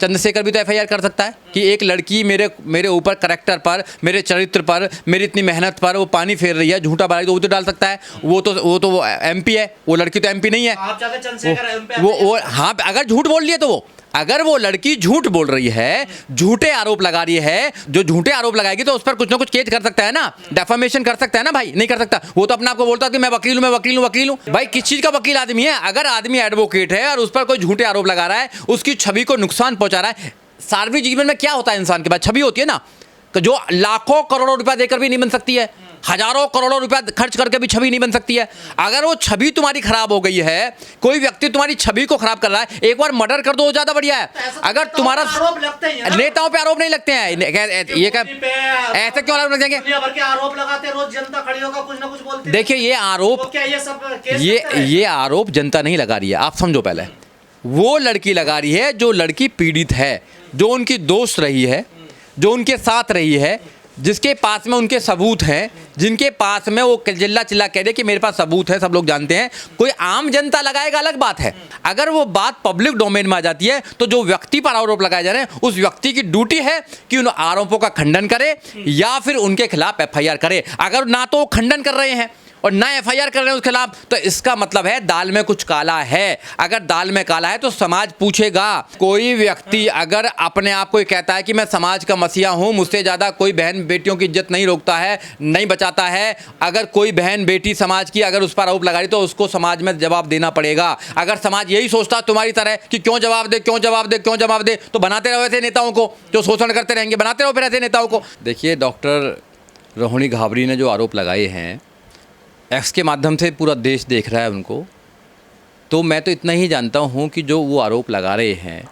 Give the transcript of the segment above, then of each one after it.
चंद्रशेखर भी तो एफआईआर कर सकता है कि एक लड़की मेरे ऊपर करैक्टर पर, मेरे चरित्र पर, मेरी इतनी मेहनत पर वो पानी फेर रही है, झूठा बारी, तो वो तो डाल सकता है। वो तो एमपी है, वो लड़की तो एमपी नहीं है। आप चाहते चंद्रशेखर वो हाँ, अगर झूठ बोल रही है तो अगर वो लड़की झूठ बोल रही है, झूठे आरोप लगा रही है, जो झूठे आरोप लगाएगी तो उस पर कुछ ना कुछ केस कर सकता है ना, डेफामेशन कर सकता है ना भाई। नहीं कर सकता, वो तो अपने आप को बोलता है कि मैं वकील हूं, मैं वकील हूं, वकील हूं। भाई किस चीज का वकील आदमी है? अगर आदमी एडवोकेट है और उस पर कोई झूठे आरोप लगा रहा है, उसकी छवि को नुकसान पहुंचा रहा है। सार्वजनिक जीवन में क्या होता है? इंसान के पास छवि होती है ना, जो लाखों करोड़ों रुपया देकर भी नहीं बन सकती है, हजारों करोड़ों रुपया खर्च करके भी छवि नहीं बन सकती है। अगर वो छवि तुम्हारी खराब हो गई है, कोई व्यक्ति तुम्हारी छवि को खराब कर रहा है, एक बार मर्डर कर दो, वो ज्यादा बढ़िया है। अगर तुम्हारा आरोप लगते हैं, नेताओं पे आरोप नहीं लगते हैं, ये क्या ऐसे क्यों आरोप लग जाएंगे? दुनिया भर के आरोप लगाते हैं, रोज जनता खड़ी होकर कुछ ना कुछ बोलती है। देखिए ये आरोप, तो क्या ये सब केस ये आरोप जनता नहीं लगा रही है, आप समझो। पहले वो लड़की लगा रही है जो लड़की पीड़ित है, जो उनकी दोस्त रही है, जो उनके साथ रही है, जिसके पास में उनके सबूत हैं, जिनके पास में वो चिल्ला चिल्ला कह रहे कि मेरे पास सबूत है, सब लोग जानते हैं। कोई आम जनता लगाएगा अलग बात है। अगर वो बात पब्लिक डोमेन में आ जाती है तो जो व्यक्ति पर आरोप लगाए जा रहे हैं, उस व्यक्ति की ड्यूटी है कि उन आरोपों का खंडन करे या फिर उनके खिलाफ एफआईआर करे। अगर ना तो वो खंडन कर रहे हैं और ना एफआईआर कर रहे हैं उसके खिलाफ, तो इसका मतलब है दाल में कुछ काला है। अगर दाल में काला है तो समाज पूछेगा। कोई व्यक्ति अगर अपने आप को कहता है कि मैं समाज का मसीहा हूं, मुझसे ज़्यादा कोई बहन बेटियों की इज्जत नहीं रोकता है, नहीं बचाता है, अगर कोई बहन बेटी समाज की अगर उस पर आरोप लगा रही तो उसको समाज में जवाब देना पड़ेगा। अगर समाज यही सोचता तुम्हारी तरह कि क्यों जवाब दे, क्यों जवाब दे, क्यों जवाब दे, तो बनाते रहो ऐसे नेताओं को जो शोषण करते रहेंगे, बनाते रहो फिर ऐसे नेताओं को। देखिए डॉक्टर रोहिणी घाबरी ने जो आरोप लगाए हैं, एक्स के माध्यम से पूरा देश देख रहा है उनको, तो मैं तो इतना ही जानता हूँ कि जो वो आरोप लगा रहे हैं,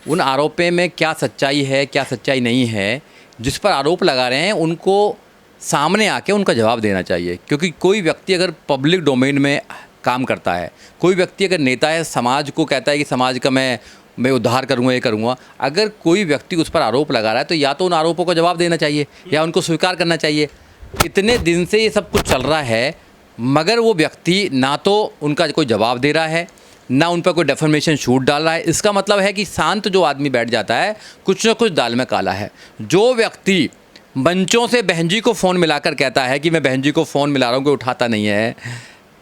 उन आरोपों में क्या सच्चाई है, क्या सच्चाई नहीं है, जिस पर आरोप लगा रहे हैं उनको सामने आके उनका जवाब देना चाहिए। क्योंकि कोई व्यक्ति अगर पब्लिक डोमेन में काम करता है, कोई व्यक्ति अगर नेता है, समाज को कहता है कि समाज का मैं उद्धार करूँगा, ये करूँगा, अगर कोई व्यक्ति उस पर आरोप लगा रहा है तो या तो उन आरोपों का जवाब देना चाहिए या उनको स्वीकार करना चाहिए। इतने दिन से ये सब कुछ चल रहा है, मगर वो व्यक्ति ना तो उनका कोई जवाब दे रहा है, ना उन पर कोई डेफर्मेशन शूट डाल रहा है। इसका मतलब है कि शांत जो आदमी बैठ जाता है, कुछ ना कुछ दाल में काला है। जो व्यक्ति मंचों से बहन जी को फ़ोन मिलाकर कहता है कि मैं बहन जी को फ़ोन मिला रहा हूँ, कोई उठाता नहीं है,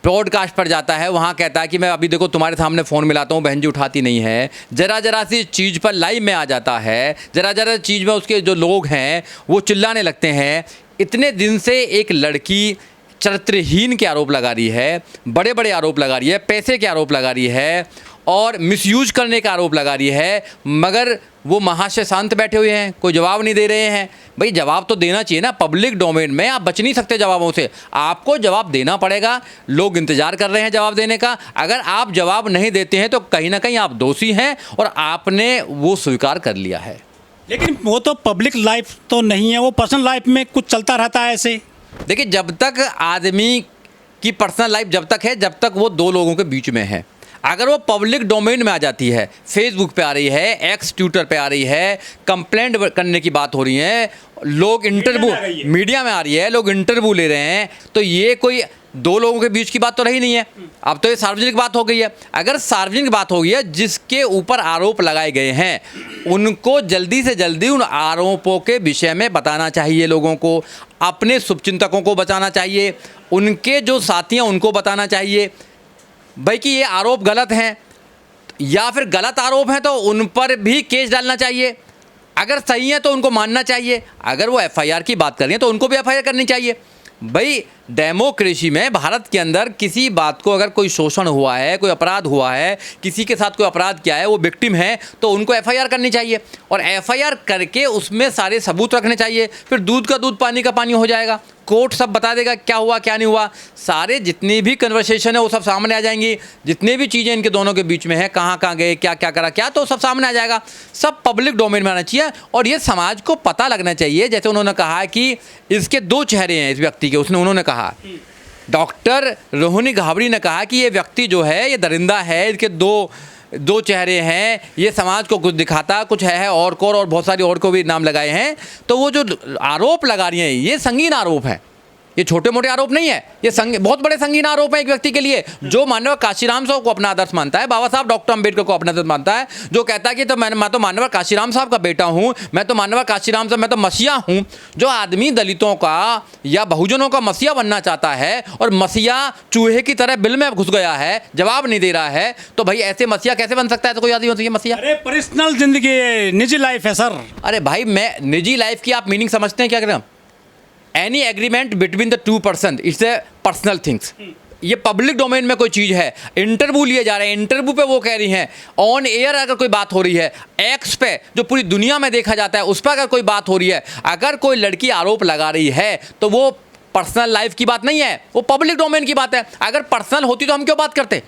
पॉडकास्ट पर जाता है, वहाँ कहता है कि मैं अभी देखो तुम्हारे सामने फ़ोन मिलाता हूँ, बहन जी उठाती नहीं है, जरा सी चीज़ पर लाइव में आ जाता है, जरा चीज़ में उसके जो लोग हैं वो चिल्लाने लगते हैं। इतने दिन से एक लड़की चरित्रहीन के आरोप लगा रही है, बड़े बड़े आरोप लगा रही है, पैसे के आरोप लगा रही है और मिसयूज करने का आरोप लगा रही है, मगर वो महाशय शांत बैठे हुए हैं, कोई जवाब नहीं दे रहे हैं। भाई जवाब तो देना चाहिए ना, पब्लिक डोमेन में आप बच नहीं सकते जवाबों से, आपको जवाब देना पड़ेगा। लोग इंतजार कर रहे हैं जवाब देने का। अगर आप जवाब नहीं देते हैं तो कहीं ना कहीं आप दोषी हैं और आपने वो स्वीकार कर लिया है। लेकिन वो तो पब्लिक लाइफ तो नहीं है, वो पर्सनल लाइफ में कुछ चलता रहता है ऐसे। देखिए जब तक आदमी की पर्सनल लाइफ जब तक है, जब तक वो दो लोगों के बीच में है। अगर वो पब्लिक डोमेन में आ जाती है, फेसबुक पे आ रही है, एक्स ट्विटर पे आ रही है, कंप्लेंट करने की बात हो रही है, लोग इंटरव्यू मीडिया में आ रही है, लोग इंटरव्यू ले रहे हैं, तो ये कोई दो लोगों के बीच की बात तो रही नहीं है। अब तो ये सार्वजनिक बात हो गई है। अगर सार्वजनिक बात हो गई है, जिसके ऊपर आरोप लगाए गए हैं उनको जल्दी से जल्दी उन आरोपों के विषय में बताना चाहिए, लोगों को, अपने शुभचिंतकों को बताना चाहिए, उनके जो साथी हैं उनको बताना चाहिए भाई कि ये आरोप गलत हैं, या फिर गलत आरोप हैं तो उन पर भी केस डालना चाहिए। अगर सही है तो उनको मानना चाहिए। अगर वो एफआईआर की बात कर रही हैं तो उनको भी एफआईआर करनी चाहिए। भाई डेमोक्रेसी में, भारत के अंदर किसी बात को अगर कोई शोषण हुआ है, कोई अपराध हुआ है, किसी के साथ कोई अपराध किया है, वो विक्टिम है, तो उनको एफआईआर करनी चाहिए और एफआईआर करके उसमें सारे सबूत रखने चाहिए। फिर दूध का दूध पानी का पानी हो जाएगा, कोर्ट सब बता देगा क्या हुआ क्या नहीं हुआ। सारे जितनी भी कन्वर्सेशन है वो सब सामने आ जाएंगी, जितनी भी चीज़ें इनके दोनों के बीच में है, कहाँ कहाँ गए, क्या क्या करा, क्या, तो सब सामने आ जाएगा। सब पब्लिक डोमेन में आना चाहिए और ये समाज को पता लगना चाहिए। जैसे उन्होंने कहा कि इसके दो चेहरे हैं इस व्यक्ति के, उन्होंने कहा, डॉक्टर रोहिणी घाबरी ने कहा कि ये व्यक्ति जो है ये दरिंदा है, इसके दो चेहरे हैं, ये समाज को कुछ दिखाता कुछ है और बहुत सारी और को भी नाम लगाए हैं। तो वो जो आरोप लगा रही हैं ये संगीन आरोप है, ये छोटे मोटे आरोप नहीं है, ये बहुत बड़े संगीन आरोप है एक व्यक्ति के लिए जो मानव काशीराम साहब को अपना आदर्श मानता है, बाबा साहब डॉक्टर अंबेडकर को अपना आदर्श मानता है, जो कहता है कि तो मैं तो मानव काशीराम साहब का बेटा हूँ, मैं तो मानव काशीराम साहब, मैं तो मसीहा हूँ। जो आदमी दलितों का या बहुजनों का मसीहा बनना चाहता है और मसीहा चूहे की तरह बिल में घुस गया है, जवाब नहीं दे रहा है, तो भाई ऐसे मसीहा कैसे बन सकता है? तो कोई आदमी होती है मसीहा? अरे पर्सनल जिंदगी है, निजी लाइफ है सर। अरे भाई, मैं निजी लाइफ की आप मीनिंग समझते हैं क्या करें? Any agreement between the two person it's a personal things. ये पब्लिक डोमेन में कोई चीज़ है, इंटरव्यू लिए जा रहे हैं, इंटरव्यू पे वो कह रही हैं, ऑन एयर अगर कोई बात हो रही है, एक्स पे जो पूरी दुनिया में देखा जाता है उस पर अगर कोई बात हो रही है, अगर कोई लड़की आरोप लगा रही है तो वो पर्सनल लाइफ की बात नहीं है, वो पब्लिक डोमेन की बात है। अगर पर्सनल होती तो हम क्यों बात करते?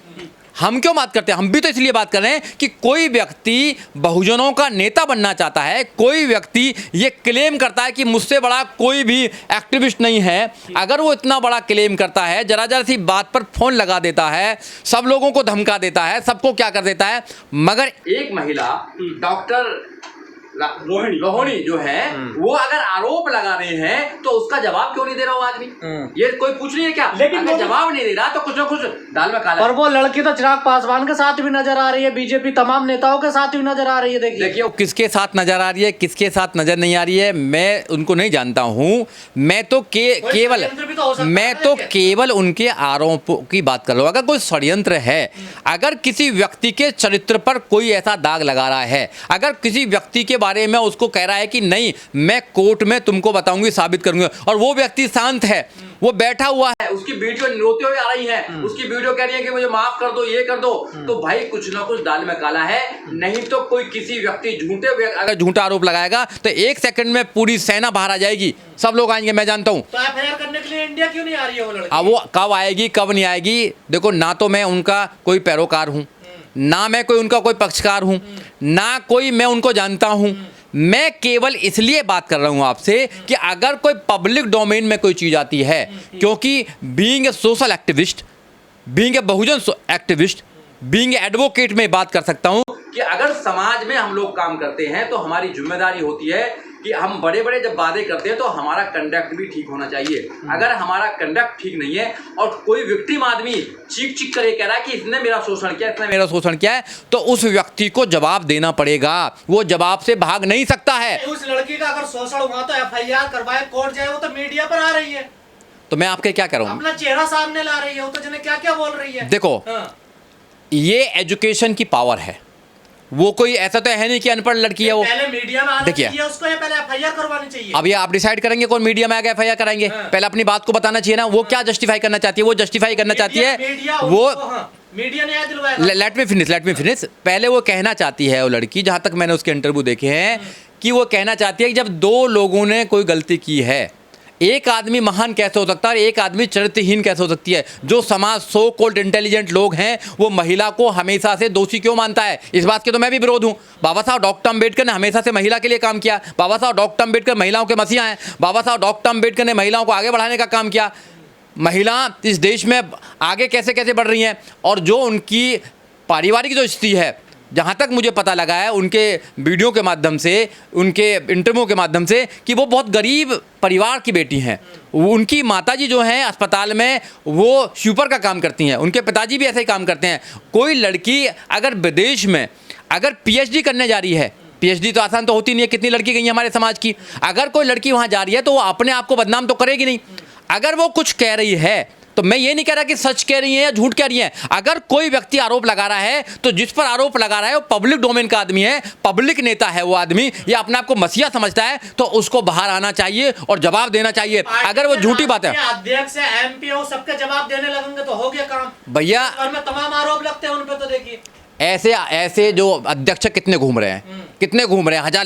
हम क्यों बात करते हैं? हम भी तो इसलिए बात कर रहे हैं कि कोई व्यक्ति बहुजनों का नेता बनना चाहता है, कोई व्यक्ति ये क्लेम करता है कि मुझसे बड़ा कोई भी एक्टिविस्ट नहीं है। अगर वो इतना बड़ा क्लेम करता है, जरा जरा सी बात पर फोन लगा देता है, सब लोगों को धमका देता है, सबको क्या कर देता है, मगर एक महिला डॉक्टर रोहिणी जो है वो अगर आरोप लगा रहे हैं तो उसका जवाब क्यों नहीं दे रहा वो आदमी? ये कोई पूछ रही है क्या? लेकिन अगर जवाब नहीं दे रहा तो कुछ ना कुछ दाल में काला। और वो लड़की तो चिराग पासवान के साथ भी नजर आ रही है, बीजेपी तमाम नेताओं के साथ भी नजर आ रही है। देखिए किसके साथ नजर आ रही है, किसके साथ नजर नहीं आ रही है, मैं उनको नहीं जानता हूँ। मैं तो केवल उनके आरोपों की बात कर रहा हूँ। अगर कोई षड्यंत्र है, अगर किसी व्यक्ति के चरित्र पर कोई ऐसा दाग लगा रहा है, अगर किसी व्यक्ति के बारे में उसको कह रहा है कि नहीं मैं कोर्ट में तुमको बताऊंगी, साबित करूंगा, और वो व्यक्ति शांत है, वो बैठा हुआ है, उसकी वीडियो रोते हुए आ रही है, उसकी वीडियो कह रही है कि मुझे माफ कर दो, ये कर दो, तो भाई कुछ ना कुछ दाल में काला है। नहीं तो कोई किसी व्यक्ति अगर झूठा आरोप लगाएगा तो एक सेकंड में पूरी सेना बाहर आ जाएगी, सब लोग आएंगे, मैं जानता हूं। तो एफआईआर करने के लिए इंडिया क्यों नहीं आ रही है वो लड़की? अब वो कब आएगी कब नहीं आएगी? देखो, ना तो मैं उनका कोई पैरोकार हूं, ना मैं कोई उनका कोई पक्षकार हूं, ना कोई मैं उनको जानता हूं। मैं केवल इसलिए बात कर रहा हूं आपसे कि अगर कोई पब्लिक डोमेन में कोई चीज आती है, क्योंकि being a social activist, being a Bahujan activist, being a advocate में बात कर सकता हूं कि अगर समाज में हम लोग काम करते हैं तो हमारी जिम्मेदारी होती है कि हम बड़े बड़े जब वादे करते हैं तो हमारा कंडक्ट भी ठीक होना चाहिए। अगर हमारा कंडक्ट ठीक नहीं है और कोई विक्टिम आदमी चीख चीख कर कह रहा है कि इसने मेरा शोषण किया, इसने मेरा शोषण किया है, तो उस व्यक्ति को जवाब देना पड़ेगा, वो जवाब से भाग नहीं सकता है। उस लड़की का अगर शोषण हुआ तो एफआईआर करवाए, कोर्ट जाए, वो तो मीडिया पर आ रही है, तो मैं आपके क्या कर रहा हूँ, अपना चेहरा सामने ला रही है, वो तो जने क्या क्या बोल रही है। देखो, ये एजुकेशन की पावर है, वो कोई ऐसा तो है नहीं कि अनपढ़ लड़की है वो। पहले मीडिया में आना देखिए, चाहिए उसको, या पहले एफआईआर करवानी चाहिए? अब ये आप डिसाइड करेंगे कौन मीडिया में आगे एफआईआर कराएंगे। पहले अपनी बात को बताना चाहिए ना, वो क्या जस्टिफाई करना चाहती है? वो जस्टिफाई करना चाहती है, वो मीडिया ने दिलवाया। Let me finish. पहले वो कहना चाहती है, वो लड़की, जहां तक मैंने उसके इंटरव्यू देखे हैं, कि वो कहना चाहती है कि जब दो लोगों ने कोई गलती की है, एक आदमी महान कैसे हो सकता है और एक आदमी चरित्रहीन कैसे हो सकती है? जो समाज सो कॉल्ड इंटेलिजेंट लोग हैं वो महिला को हमेशा से दोषी क्यों मानता है? इस बात के तो मैं भी विरोध हूं। बाबा साहब डॉक्टर अंबेडकर ने हमेशा से महिला के लिए काम किया। बाबा साहब डॉक्टर अंबेडकर महिलाओं के मसीहा हैं। बाबा साहब डॉक्टर अंबेडकर ने महिलाओं को आगे बढ़ाने का काम किया। महिला इस देश में आगे कैसे कैसे बढ़ रही हैं, और जो उनकी पारिवारिक जो स्थिति है, जहाँ तक मुझे पता लगा है उनके वीडियो के माध्यम से, उनके इंटरव्यू के माध्यम से, कि वो बहुत गरीब परिवार की बेटी हैं। उनकी माताजी जो हैं अस्पताल में वो स्वीपर का काम करती हैं, उनके पिताजी भी ऐसे ही काम करते हैं। कोई लड़की अगर विदेश में अगर पीएचडी करने जा रही है, पीएचडी तो आसान तो होती नहीं है, कितनी लड़की गई है हमारे समाज की, अगर कोई लड़की वहाँ जा रही है तो वो अपने आप को बदनाम तो करेगी नहीं। अगर वो कुछ कह रही है तो मैं ये नहीं कह रहा कि सच कह रही है या झूठ कह रही है। अगर कोई व्यक्ति आरोप लगा रहा है तो जिस पर आरोप लगा रहा है वो पब्लिक डोमेन का आदमी है, पब्लिक नेता है वो आदमी, या अपने आप को मसीहा समझता है, तो उसको बाहर आना चाहिए और जवाब देना चाहिए। अगर वो झूठी बात है, अध्यक्ष एमपी हो, सबके जवाब देने लगेंगे तो हो गया काम भैया। और में तमाम आरोप लगते हैं उन पे, तो देखिए ऐसे जो अध्यक्ष कितने घूम रहे हैं, कितने घूम रहे हैं, हजार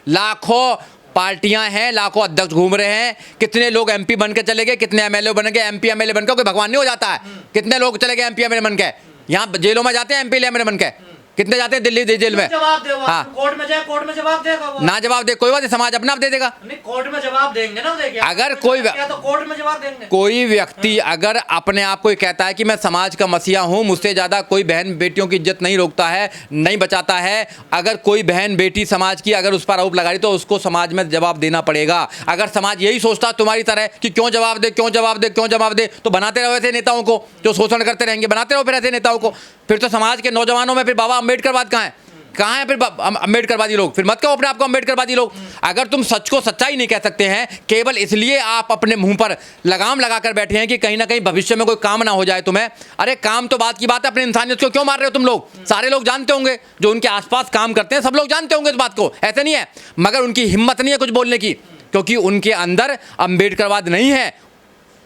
लाखों पार्टियां हैं, लाखों अध्यक्ष घूम रहे हैं। कितने लोग एमपी बन के चले गए, कितने एमएलए बन गए। एमपी एमएलए बनकर कोई भगवान नहीं हो जाता है। कितने लोग चले गए एमपी एमएलए बन के, यहाँ जेलों में जाते हैं एमपी एमएलए बन के, कितने जाते हैं दिल्ली जेल में? जवाब दे, हाँ, कोर्ट में जाए, कोर्ट में जवाब देगा वो। ना जवाब दे कोई बात नहीं, समाज अपना आप दे देगा। नहीं, कोर्ट में जवाब देंगे ना, देखिए अगर कोई तो कोर्ट में जवाब देंगे। कोई व्यक्ति अगर अपने आप को कहता है कि मैं समाज का मसीहा हूं, मुझसे ज्यादा कोई बहन बेटियों की इज्जत नहीं रोकता है, नहीं बचाता है, अगर कोई बहन बेटी समाज की अगर उस पर आरोप लगा रही तो उसको समाज में जवाब देना पड़ेगा। अगर समाज यही सोचता तुम्हारी तरह कि क्यों जवाब दे, क्यों जवाब दे, क्यों जवाब दे, तो बनाते रहो ऐसे नेताओं को जो शोषण करते रहेंगे, बनाते रहो फिर ऐसे नेताओं को। फिर तो समाज के नौजवानों में फिर बाबा अम्बेडकरवाद कहाँ है फिर अम्बेडकरवादी लोग? फिर मत कहो अपने आप को अम्बेडकरवादी लोग। अगर तुम सच को सच्चाई नहीं कह सकते हैं, केवल इसलिए आप अपने मुंह पर लगाम लगाकर बैठे हैं कि कहीं ना कहीं भविष्य में कोई काम ना हो जाए तुम्हें। अरे काम तो बात की बात है, अपनी इंसानियत को क्यों मार रहे हो तुम लोग? सारे लोग जानते होंगे, जो उनके आसपास काम करते हैं सब लोग जानते होंगे इस बात को, ऐसे नहीं है, मगर उनकी हिम्मत नहीं है कुछ बोलने की, क्योंकि उनके अंदर अम्बेडकरवाद नहीं है।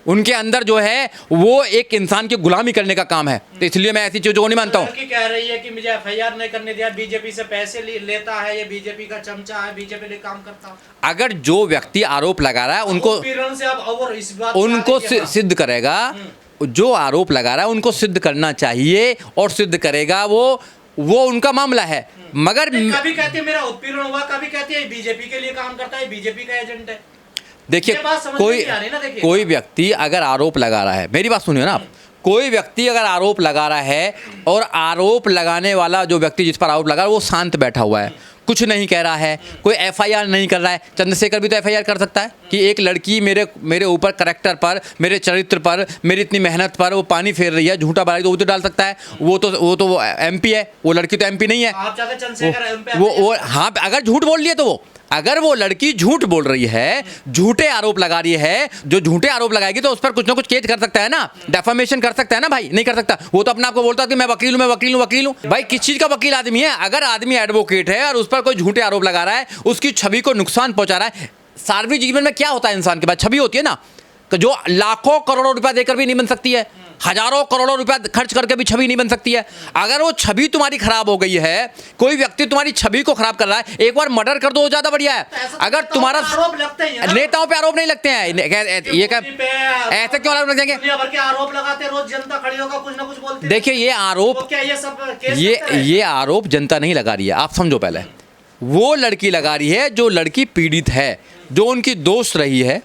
उनके अंदर जो है वो एक इंसान की गुलामी करने का काम है। तो इसलिए मैं ऐसी चीजों को नहीं मानता हूँ। लड़की कह रही है कि मुझे एफआईआर नहीं करने दिया, बीजेपी से पैसे लेता है, ये बीजेपी का चमचा है, बीजेपी लिए काम करता है। अगर जो व्यक्ति आरोप लगा रहा है उनको से अब और इस बात उनको सिद्ध करेगा, जो आरोप लगा रहा है उनको सिद्ध करना चाहिए और सिद्ध करेगा वो उनका मामला है। मगर कभी कहती है मेरा उत्पीड़न हुआ, कभी कहती है बीजेपी के लिए काम करता है, बीजेपी का एजेंट है। देखिए कोई व्यक्ति अगर आरोप लगा रहा है, मेरी बात सुनिए ना आप, कोई व्यक्ति अगर आरोप लगा रहा है और आरोप लगाने वाला जो व्यक्ति जिस पर आरोप लगा वो शांत बैठा हुआ है, कुछ नहीं कह रहा है, कोई एफआईआर नहीं कर रहा है। चंद्रशेखर भी तो एफआईआर कर सकता है कि एक लड़की मेरे ऊपर करैक्टर पर, मेरे चरित्र पर, मेरी इतनी मेहनत पर वो पानी फेर रही है, झूठा बारी, तो वो तो डाल सकता है। वो तो एमपी है, वो लड़की तो एमपी नहीं है। आप चाहते चंद्रशेखर वो हाँ, अगर झूठ बोल लिए तो अगर वो लड़की झूठ बोल रही है, झूठे आरोप लगा रही है, जो झूठे आरोप लगाएगी तो उस पर कुछ ना कुछ केस कर सकता है ना, डेफामेशन कर सकता है ना भाई? नहीं कर सकता। वो तो अपने आप को बोलता है कि मैं वकील हूं, मैं वकील हूं, वकील हूं। भाई किस चीज का वकील आदमी है? अगर आदमी एडवोकेट है और उस पर कोई झूठे आरोप लगा रहा है, उसकी छवि को नुकसान पहुंचा रहा है। सार्वजनिक जीवन में क्या होता है, इंसान के पास छवि होती है ना, जो लाखों करोड़ों रुपया देकर भी नहीं बन सकती है, हजारों करोड़ों रुपया खर्च करके भी छवि नहीं बन सकती है। अगर वो छवि तुम्हारी खराब हो गई है, कोई व्यक्ति तुम्हारी छवि को खराब कर रहा है, एक बार मर्डर कर दो, वो ज्यादा बढ़िया है। अगर तुम्हारा आरोप लगते हैं, नेताओं पे आरोप नहीं लगते हैं, ये क्या ऐसे क्यों आरोप लगेंगे? आरोप लगाते, रोज जनता खड़ी होकर कुछ ना कुछ बोलती है। देखिए ये आरोप, क्या ये सब ये आरोप जनता नहीं लगा रही है, आप समझो। पहले वो लड़की लगा रही है जो लड़की पीड़ित है, जो उनकी दोस्त रही है,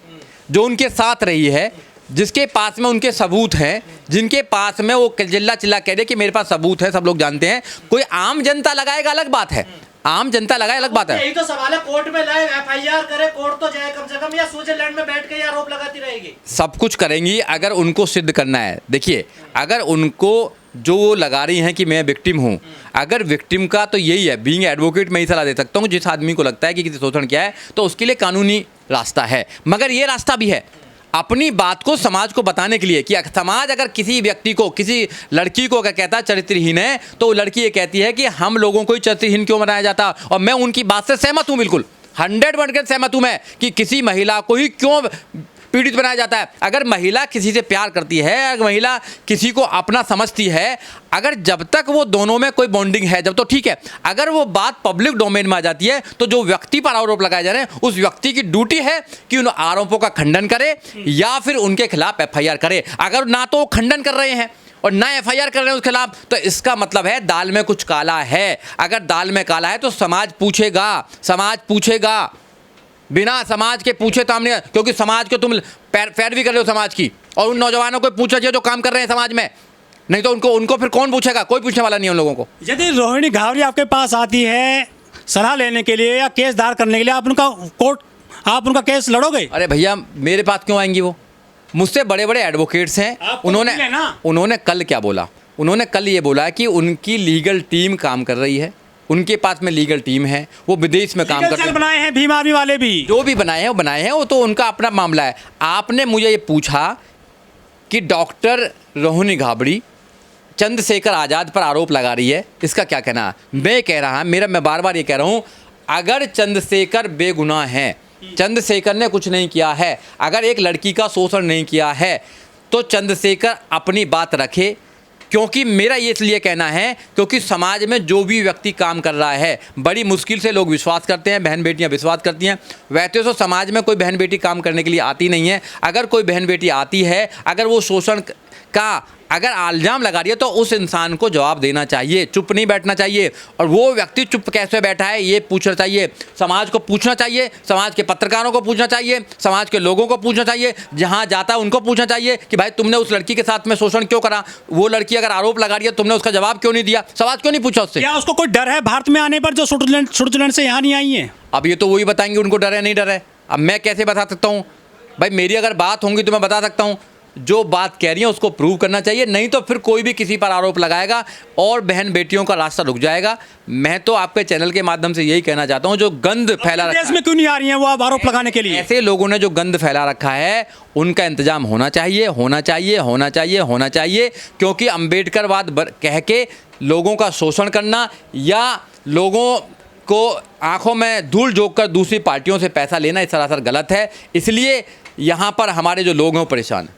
जो उनके साथ रही है, जिसके पास में उनके सबूत हैं, जिनके पास में वो चिल्ला चिल्ला कह दे कि मेरे पास सबूत है, सब लोग जानते हैं। कोई आम जनता लगाएगा अलग बात है, आम जनता लगाए अलग बात है। यही तो सवाल है, कोर्ट में लाए, एफआईआर करे, कोर्ट तो जाए कम से कम, या स्विट्जरलैंड में बैठ के आरोप लगाती रहेगी? सब कुछ करेंगी अगर उनको सिद्ध करना है। देखिए अगर उनको जो वो लगा रही हैं कि मैं विक्टिम हूँ, अगर विक्टिम का तो यही है, बीइंग एडवोकेट मैं ही सलाह दे सकता हूँ, जिस आदमी को लगता है कि किसी शोषण किया है तो उसके लिए कानूनी रास्ता है। मगर ये रास्ता भी है अपनी बात को समाज को बताने के लिए कि समाज अगर किसी व्यक्ति को, किसी लड़की को अगर कहता है चरित्रहीन है, तो वो लड़की ये कहती है कि हम लोगों को ही चरित्रहीन क्यों बनाया जाता। और मैं उनकी बात से सहमत हूँ, बिल्कुल 100% सहमत हूँ मैं कि किसी महिला को ही क्यों पीड़ित बनाया जाता है। अगर महिला किसी से प्यार करती है, अगर महिला किसी को अपना समझती है, अगर जब तक वो दोनों में कोई बॉन्डिंग है जब, तो ठीक है। अगर वो बात पब्लिक डोमेन में आ जाती है तो जो व्यक्ति पर आरोप लगाए जा रहे हैं उस व्यक्ति की ड्यूटी है कि उन आरोपों का खंडन करे या फिर उनके खिलाफ एफआईआर करे। अगर ना तो वो खंडन कर रहे हैं और ना एफआईआर कर रहे हैं उसके खिलाफ, तो इसका मतलब है दाल में कुछ काला है। अगर दाल में काला है तो समाज पूछेगा, समाज पूछेगा। बिना समाज के पूछे तो हमने, क्योंकि समाज को तुम पैरवी कर रहे हो समाज की, और उन नौजवानों को पूछा चाहिए जो काम कर रहे हैं समाज में, नहीं तो उनको फिर कौन पूछेगा? कोई पूछने वाला नहीं है उन लोगों को। यदि रोहिणी घावरी आपके पास आती है सलाह लेने के लिए या केस दायर करने के लिए, आप उनका केस लड़ोगे? अरे भैया मेरे पास क्यों आएंगी? वो मुझसे बड़े बड़े एडवोकेट्स हैं। उन्होंने कल क्या बोला? उन्होंने कल ये बोला कि उनकी लीगल टीम काम कर रही है, उनके पास में लीगल टीम है, वो विदेश में काम करते हैं। बनाए हैं भीम आर्मी वाले भी, जो भी बनाए हैं वो तो उनका अपना मामला है। आपने मुझे ये पूछा कि डॉक्टर रोहिणी घावरी चंद्रशेखर आज़ाद पर आरोप लगा रही है, इसका क्या कहना? मैं बार बार ये कह रहा हूँ, अगर चंद्रशेखर बेगुनाह हैं, चंद्रशेखर ने कुछ नहीं किया है, अगर एक लड़की का शोषण नहीं किया है, तो चंद्रशेखर अपनी बात रखे। क्योंकि मेरा ये इसलिए कहना है क्योंकि समाज में जो भी व्यक्ति काम कर रहा है, बड़ी मुश्किल से लोग विश्वास करते हैं, बहन बेटियां विश्वास करती हैं। वैसे तो समाज में कोई बहन बेटी काम करने के लिए आती नहीं है। अगर कोई बहन बेटी आती है, अगर वो शोषण का अगर इल्ज़ाम लगा रही है तो उस इंसान को जवाब देना चाहिए, चुप नहीं बैठना चाहिए। और वो व्यक्ति चुप कैसे बैठा है ये पूछना चाहिए, समाज को पूछना चाहिए, समाज के पत्रकारों को पूछना चाहिए, समाज के लोगों को पूछना चाहिए, जहाँ जाता है उनको पूछना चाहिए कि भाई तुमने उस लड़की के साथ में शोषण क्यों करा, वो लड़की अगर आरोप लगा रही है तुमने उसका जवाब क्यों नहीं दिया, सवाल क्यों नहीं पूछा उससे। क्या उसको कोई डर है भारत में आने पर जो स्विट्जरलैंड से यहाँ नहीं आई है? अब ये तो वही बताएंगे उनको डर है नहीं डर है। अब मैं कैसे बता सकता हूँ भाई, मेरी अगर बात होंगी तो मैं बता सकता हूँ, जो बात कह रही है उसको प्रूव करना चाहिए, नहीं तो फिर कोई भी किसी पर आरोप लगाएगा और बहन बेटियों का रास्ता रुक जाएगा। मैं तो आपके चैनल के माध्यम से यही कहना चाहता हूँ, जो गंद फैला रखा देश में क्यों नहीं आ रही हैं वो आप आरोप लगाने के लिए? ऐसे लोगों ने जो गंद फैला रखा है उनका इंतजाम होना चाहिए, होना चाहिए, होना चाहिए, होना चाहिए। क्योंकि अम्बेडकरवाद कह के लोगों का शोषण करना या लोगों को आंखों में धूल झोंक कर दूसरी पार्टियों से पैसा लेना इस सरासर गलत है। इसलिए यहाँ पर हमारे जो लोग हैं वो परेशान हैं।